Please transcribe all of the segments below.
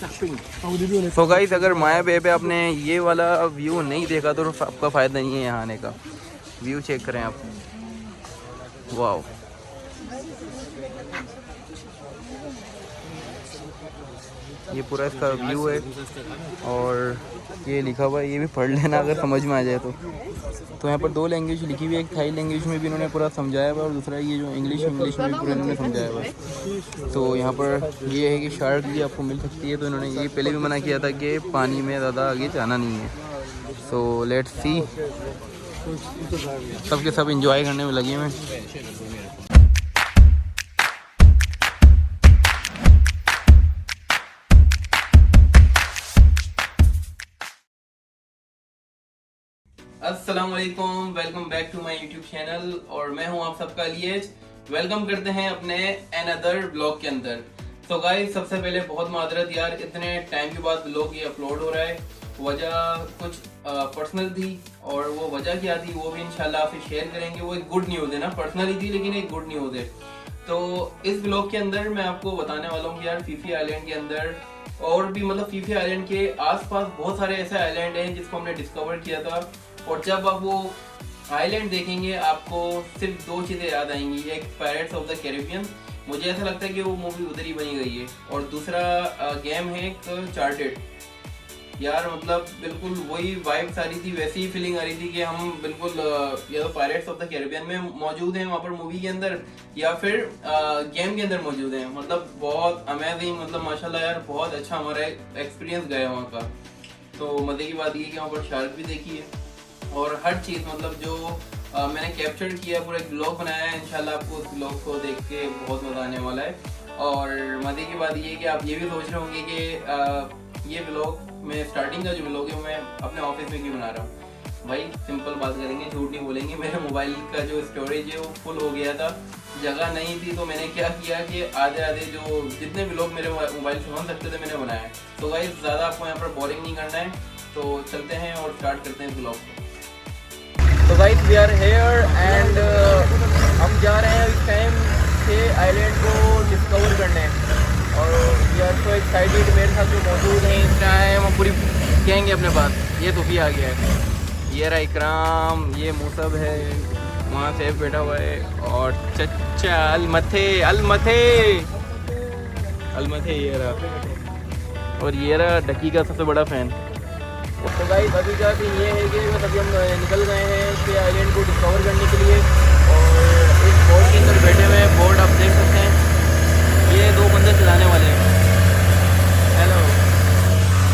तो गाइस अगर माया बे पे आपने ये वाला व्यू नहीं देखा तो आपका फ़ायदा नहीं है यहाँ आने का। व्यू चेक करें आप, वाओ। ये पूरा इसका व्यू है और ये लिखा हुआ है, ये भी पढ़ लेना अगर समझ में आ जाए तो। यहाँ पर 2 लैंग्वेज लिखी हुई है, एक थाई लैंग्वेज में भी इन्होंने पूरा समझाया हुआ है और दूसरा ये जो इंग्लिश में भी पूरा इन्होंने समझाया हुआ है। तो यहाँ पर ये है कि शार्क भी आपको मिल सकती है, तो इन्होंने ये पहले भी मना किया था कि पानी में ज़्यादा आगे जाना नहीं है। सो लेट्स सी, सबके सब इंजॉय करने में लगे हुए हैं। अस्सलाम वालेकुम, welcome back to my YouTube channel और मैं हूं आप सबका लिएज। वेलकम करते हैं अपने अनदर ब्लॉग के अंदर। तो गाइस सबसे पहले बहुत माजरत यार, इतने टाइम के बाद ब्लॉग ये अपलोड हो रहा है। वजह कुछ पर्सनल थी और वो वजह क्या थी वो भी इंशाल्लाह आपसे शेयर करेंगे। वो एक गुड न्यूज़ है ना, पर्सनली थी लेकिन एक गुड न्यूज़ है। तो इस ब्लॉग के अंदर मैं आपको बताने वाला हूँ यार, फीफी आइलैंड के अंदर और भी मतलब फीफी आइलैंड के आसपास बहुत सारे ऐसे आइलैंड हैं जिसको हमने डिस्कवर किया था। और जब आप वो आइलैंड देखेंगे आपको सिर्फ 2 चीज़ें याद आएंगी, एक पायरेट्स ऑफ द कैरिबियन, मुझे ऐसा लगता है कि वो मूवी उधर ही बनी गई है, और दूसरा गेम है एक चार्टेड। यार मतलब बिल्कुल वही वाइब्स आ रही थी, वैसी ही फीलिंग आ रही थी कि हम बिल्कुल या तो पायरेट्स ऑफ द कैरिबियन में मौजूद हैं वहाँ पर मूवी के अंदर, या फिर गेम के अंदर मौजूद हैं। मतलब बहुत अमेजिंग, मतलब माशाल्लाह यार बहुत अच्छा हमारा एक्सपीरियंस गया वहाँ का। तो मज़े की बात ये कि वहाँ पर शार्क भी देखी है और हर चीज़ मतलब जो मैंने कैप्चर किया, पूरा एक ब्लॉग बनाया है। इंशाल्लाह आपको उस ब्लॉग को देख के बहुत मज़ा आने वाला है। और मज़े की बात ये है कि आप ये भी सोच रहे होंगे कि ये ब्लॉग मैं स्टार्टिंग का जो ब्लॉग है मैं अपने ऑफिस में क्यों बना रहा हूँ। भाई सिंपल बात करेंगे, झूठ नहीं बोलेंगे, मेरे मोबाइल का जो स्टोरेज है वो फुल हो गया था, जगह नहीं थी। तो मैंने क्या किया कि आधे आधे जो जितने भी लोग मेरे मोबाइल से बन सकते थे मैंने बनाया। तो भाई ज़्यादा आपको यहाँ पर बोरिंग नहीं करना है, तो चलते हैं और स्टार्ट करते हैं ब्लॉग को। तो guys we are here and हम जा रहे हैं इस टाइम से आइलैंड को डिस्कवर करने, और वी आर सो एक्साइटेड। मेरे साथ जो मौजूद हैं इस टाइम हम पूरी कहेंगे अपने पास। ये तूफी आ गया है, ये रहा इकराम, ये मूसब है, वहाँ सैफ बैठा हुआ है, और चच्चा अलमथे ये रहा, और ये रहा डकी का सबसे बड़ा फ़ैन। तो गाइस अभी का सीन ये है कि बस अभी हम निकल गए हैं कि आइलैंड को डिस्कवर करने के लिए, और इस बोर्ड के अंदर बैठे हुए हैं। बोर्ड आप देख सकते हैं, ये 2 बंदे चलाने वाले हैं। हेलो,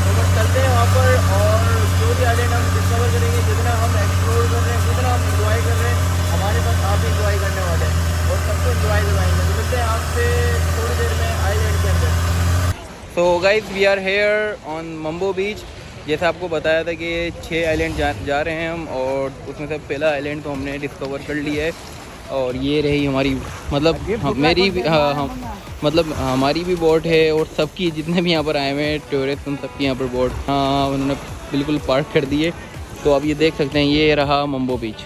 तो बस चलते हैं वहाँ पर, और जो भी आइलैंड हम डिस्कवर करेंगे, जितना हम एक्सप्लोर कर रहे हैं, जितना हम इंजॉय कर रहे हैं, हमारे पास आप भी इंजॉय करने वाले हैं और सबको इंजॉय करवाएंगे। तो मिलते हैं आपसे थोड़ी देर में आइलैंड के अंदर। तो guys we are here on मंबो बीच। जैसा आपको बताया था कि 6 आइलैंड जा रहे हैं हम, और उसमें से पहला आइलैंड तो हमने डिस्कवर कर लिया है। और ये रही हमारी मतलब मेरी भी मतलब हमारी भी बोट है, और सबकी जितने भी यहाँ पर आए हुए हैं टूरिस्ट उन सबकी यहाँ पर बोट उन्होंने बिल्कुल पार्क कर दिए। तो अब ये देख सकते हैं, ये रहा मंबो बीच।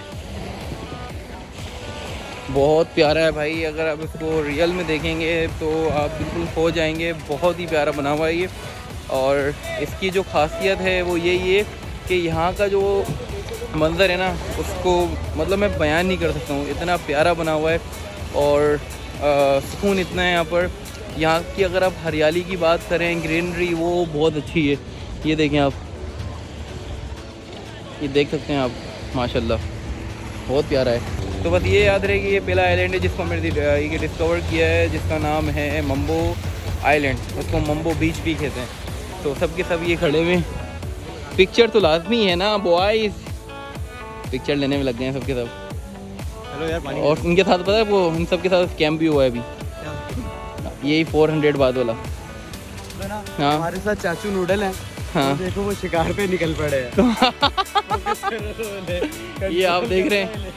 बहुत प्यारा है भाई, अगर आप इसको रियल में देखेंगे तो आप बिल्कुल खो जाएंगे। बहुत ही प्यारा बना हुआ है ये, और इसकी जो खासियत है वो यही है कि यहाँ का जो मंज़र है ना, उसको मतलब मैं बयान नहीं कर सकता हूँ, इतना प्यारा बना हुआ है। और सुकून इतना है यहाँ पर। यहाँ की अगर आप हरियाली की बात करें, ग्रीनरी वो बहुत अच्छी है। ये देखें आप, ये देख सकते हैं आप, माशाल्लाह बहुत प्यारा है। तो बस ये याद रहे कि ये पहला आइलैंड है जिसको हमने ये डिस्कवर किया है, जिसका नाम है मंबो आइलैंड, उसको मंबो बीच भी कहते हैं। तो सब के सब ये खड़े हुए, पिक्चर तो लाजमी है ना बॉयज़, पिक्चर लेने में लग गए हैं सबके सब। हेलो यार, और उनके साथ पता है वो, इन सब के साथ कैंप भी हुआ है अभी, यही 400 बाद वाला। हाँ हमारे साथ चाचू नूडल है। हाँ तो देखो वो शिकार पे निकल पड़े हैं। ये आप देख रहे हैं,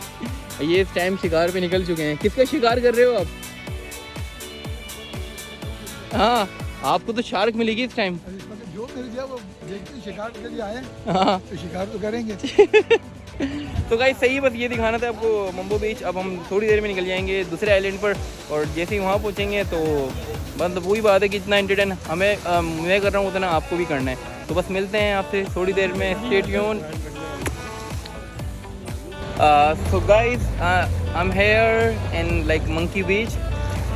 ये इस टाइम शिकार पे निकल चुके हैं। किसका शिकार कर रहे हो आप? हाँ आपको तो शार्क मिलेगी इस टाइम। जो मिल गया वो देखते शिकार के लिए आए। हाँ तो शिकार तो करेंगे। तो गाइस सही, बस ये दिखाना था आपको मंबो बीच। अब हम थोड़ी देर में निकल जाएंगे दूसरे आइलैंड पर, और जैसे ही वहाँ पहुँचेंगे तो मतलब वही बात है कि इतना एंटरटेन हमें मैं कर रहा हूँ उतना आपको भी करना है। तो बस मिलते हैं आपसे थोड़ी देर में, stay tune. So guys I am here in like Monkey Beach,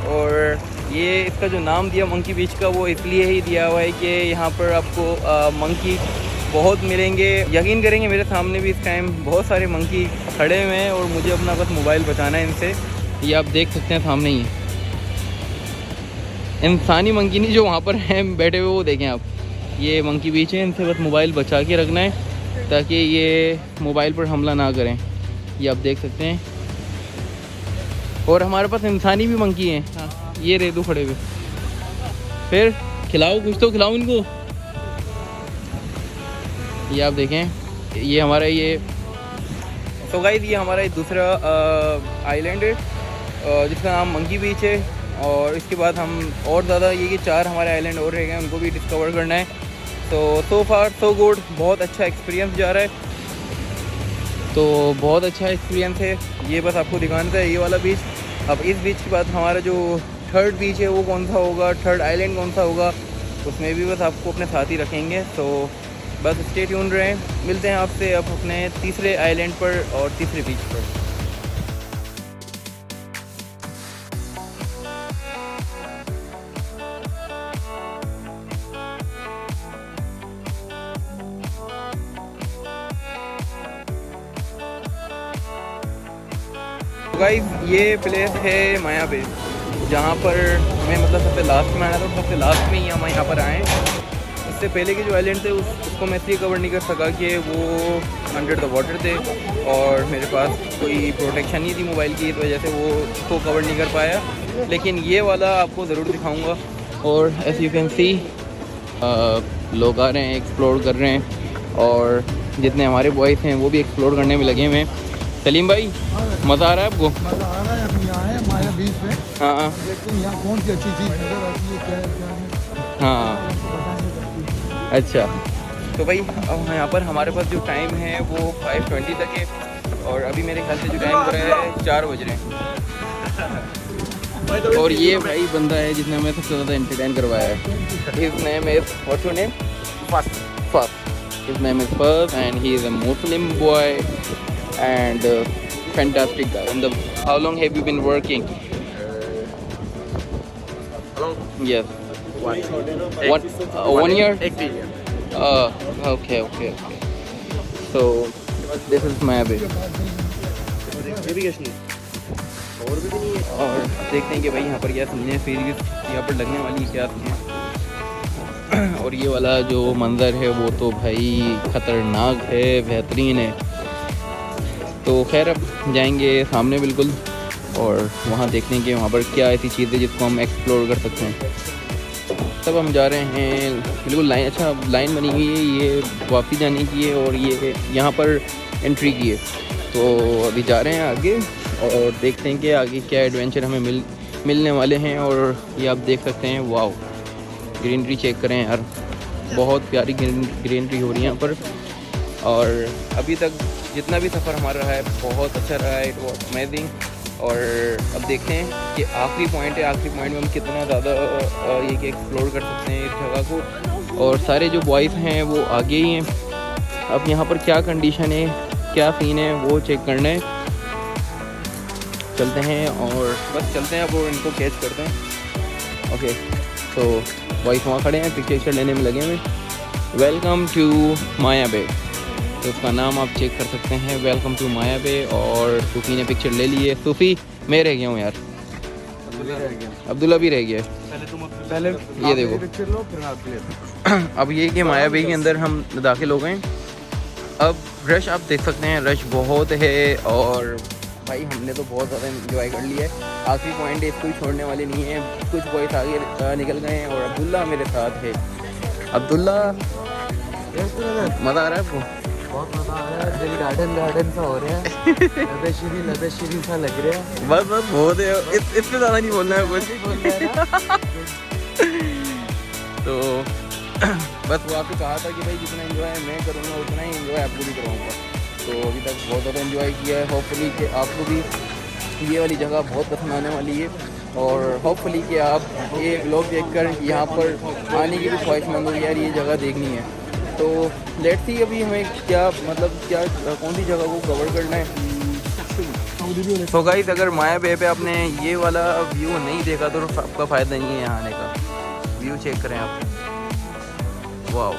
और ये इसका जो नाम दिया मंकी बीच का वो इसलिए ही दिया हुआ है कि यहाँ पर आपको मंकी बहुत मिलेंगे। यकीन करेंगे मेरे सामने भी इस टाइम बहुत सारे मंकी खड़े हुए हैं और मुझे अपना बस मोबाइल बचाना है इनसे। ये आप देख सकते हैं सामने ही इंसानी मंकी नहीं जो वहाँ पर हैं बैठे हुए, वो देखें आप, ये मंकी बीच है। इनसे बस मोबाइल बचा के रखना है ताकि ये मोबाइल पर हमला ना करें। ये आप देख सकते हैं। और हमारे पास इंसानी भी मंकी हैं। हाँ, ये रेदू खड़े हुए। फिर खिलाओ, कुछ तो खिलाओ इनको। ये आप देखें, ये हमारा ये तो गाइस ये हमारा एक दूसरा आइलैंड है जिसका नाम मंकी बीच है। और इसके बाद हम और ज़्यादा ये कि 4 हमारे आइलैंड और रह गए, उनको भी डिस्कवर करना है। सो फार सो गुड, बहुत अच्छा एक्सपीरियंस जा रहा है। तो बहुत अच्छा एक्सपीरियंस है। ये बस आपको दिखाना था ये वाला बीच। अब इस बीच के बाद हमारा जो थर्ड बीच है वो कौन सा होगा, थर्ड आइलैंड कौन सा होगा, उसमें भी बस आपको अपने साथ ही रखेंगे। तो बस स्टे ट्यून रहें, मिलते हैं आपसे अब अपने तीसरे आइलैंड पर और तीसरे बीच पर। गाइस ये प्लेस है माया बे, जहाँ पर मैं मतलब सबसे लास्ट में आया था, सबसे लास्ट में ही हम यहाँ पर आए। इससे पहले के जो आइलैंड थे उसको मैं इसलिए कवर नहीं कर सका कि वो अंडर द वाटर थे और मेरे पास कोई प्रोटेक्शन नहीं थी मोबाइल की, इस वजह से वो उसको कवर नहीं कर पाया। लेकिन ये वाला आपको ज़रूर दिखाऊँगा। और एज यू कैन सी लोग आ रहे हैं, एक्सप्लोर कर रहे हैं, और जितने हमारे बॉयज़ हैं वो भी एक्सप्लोर करने में लगे हुए हैं। सलीम भाई, मज़ा आ रहा है आपको? मज़ा आ रहा है। अभी यहाँ है माया बीच में। हाँ देखते हैं यहाँ कौन सी अच्छी चीज़ नज़र आती है, क्या है क्या नहीं। हाँ, अच्छा। तो भाई अब यहाँ पर हमारे पास जो टाइम है वो 5:20 तक है, और अभी मेरे ख्याल से जो टाइम हो रहा है 4 बज रहे हैं। और ये भाई बंदा है जिसने हमें सबसे ज़्यादा एंटरटेन करवाया है। His name is what's your name? First. His name is first and he is a Muslim boy and fantastic guy. And how long have you been working? Hello. Yes. 1 year. Okay. So this is my bed. और देखते हैं कि भाई यहाँ पर क्या सुनने फिर यहाँ पर लगने वाली क्या सुनने। और ये वाला जो मंज़र है वो तो भाई ख़तरनाक है, बेहतरीन है। तो खैर अब जाएंगे सामने बिल्कुल, और वहाँ देखते हैं कि वहाँ पर क्या ऐसी चीज़ है जिसको हम एक्सप्लोर कर सकते हैं। तब हम जा रहे हैं बिल्कुल लाइन, अच्छा लाइन बनी हुई है, ये वापसी जाने की है और ये यहाँ पर एंट्री की है। तो अभी जा रहे हैं आगे और देखते हैं कि आगे क्या एडवेंचर हमें मिलने वाले हैं। और ये आप देख सकते हैं, वाओ ग्रीनरी चेक करें यार, बहुत प्यारी ग्रीनरी हो रही है यहाँ पर। और अभी तक जितना भी सफ़र हमारा रहा है बहुत अच्छा रहा है, इट वॉज अमेजिंग। और अब देखते हैं कि आखिरी पॉइंट है, आखिरी पॉइंट में हम कितना ज़्यादा ये कि एक्सप्लोर कर सकते हैं इस जगह को। और सारे जो बॉयज़ हैं वो आगे ही हैं। अब यहाँ पर क्या कंडीशन है, क्या सीन है, वो चेक करना है। चलते हैं और बस चलते हैं अब और इनको कैच करते हैं। ओके, तो बॉयज़ वहाँ खड़े हैं, पिक्चर लेने में लगे हुए। वेलकम टू माया बे, तो उसका नाम आप चेक कर सकते हैं, वेलकम टू माया बे। और सूफ़ी ने पिक्चर ले ली है। सूफ़ी मैं रह गया हूँ यार, अब्दुल्ला भी रह गया है। पहले ये देखो पिक्चर लो फिर आप अब ये कि माया बे के अंदर हम दाखिल हो गए। अब रश आप देख सकते हैं, रश बहुत है और भाई हमने तो बहुत ज़्यादा इंजॉय कर लिया है। आखिरी पॉइंट है, कोई छोड़ने वाले नहीं है। कुछ बॉयज़ आगे निकल गए हैं और अब्दुल्ला मेरे साथ है। अब्दुल्ला मज़ा आ रहा है आपको? बहुत मज़ा आ रहा है, दिल गार्डन सा हो रहा है। लबे श्री सा लग रहा है। बस बहुत है, इससे ज़्यादा नहीं बोलना है कुछ। तो बस वो आपको कहा था कि भाई जितना एंजॉय मैं करूँगा उतना ही एंजॉय आपको भी करवाऊँगा। तो अभी तक बहुत ज़्यादा एंजॉय किया है। होपफुली कि आपको भी ये वाली जगह बहुत पसंद आने वाली है। और होपफुली कि आप ये व्लॉग देखकर यहाँ पर आने की भी ख्वाहिशमंद हो यार ये जगह देखनी है। तो लेट्स सी अभी हमें क्या मतलब क्या कौन सी जगह को कवर करना है। तो गाइस अगर माया बे पे आपने ये वाला व्यू नहीं देखा तो आपका फ़ायदा नहीं है यहाँ आने का। व्यू चेक करें आप, वाह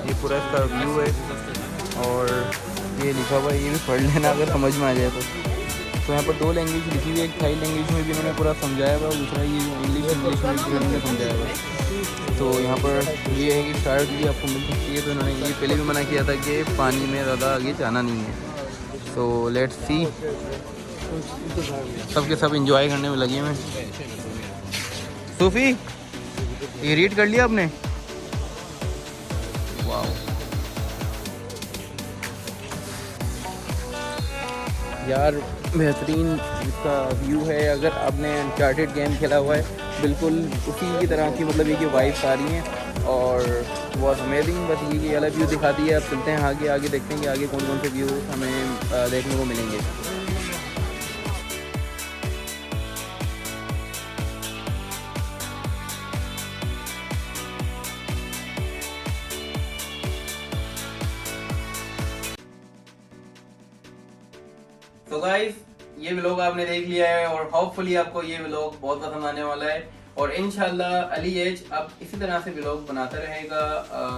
ये पूरा इसका व्यू है। और ये लिखा हुआ है, ये भी पढ़ लेना अगर समझ में आ जाए तो यहाँ पर 2 लैंग्वेज लिखी हुई है, एक थाई लैंग्वेज में भी इन्होंने पूरा समझाया हुआ, दूसरा ये इंग्लिश में भी इन्होंने समझाया हुआ। तो यहाँ पर ये है कि शायद भी आपको मिल सकती है। तो इन्होंने ये पहले भी मना किया था कि पानी में ज़्यादा आगे जाना नहीं है। तो लेट्स सी, सब के सब इंजॉय करने में लगे हुए। सूफी ये रीड कर लिया आपने? वाह यार बेहतरीन इसका व्यू है। अगर आपने अनचार्टेड गेम खेला हुआ है बिल्कुल उसी की तरह की मतलब ये कि वाइब्स आ रही हैं और बहुत अमेजिंग। बस ये वाला व्यू दिखाती है। अब चलते हैं आगे, आगे देखते हैं कि आगे कौन कौन से व्यू हमें देखने को मिलेंगे। तो गाइस ये व्लॉग आपने देख लिया है और होपफुली आपको ये व्लॉग बहुत पसंद आने वाला है। और इंशाल्लाह अली एज अब इसी तरह से व्लॉग बनाता रहेगा,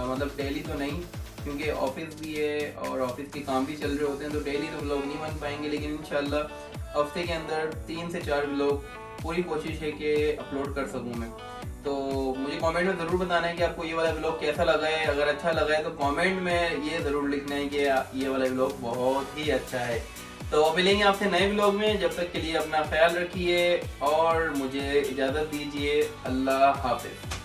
मतलब डेली तो नहीं क्योंकि ऑफिस भी है और ऑफिस के काम भी चल रहे होते हैं, तो डेली तो व्लॉग नहीं बन पाएंगे। लेकिन इंशाल्लाह हफ्ते के अंदर 3 से 4 व्लॉग पूरी कोशिश है कि अपलोड कर सकूँ मैं। तो मुझे कमेंट में ज़रूर बताना है कि आपको ये वाला व्लॉग कैसा लगा है। अगर अच्छा लगा है तो कमेंट में ये ज़रूर लिखना है कि ये वाला व्लॉग बहुत ही अच्छा है। तो मिलेंगे आपसे नए व्लॉग में, जब तक के लिए अपना ख्याल रखिए और मुझे इजाज़त दीजिए। अल्लाह हाफिज़।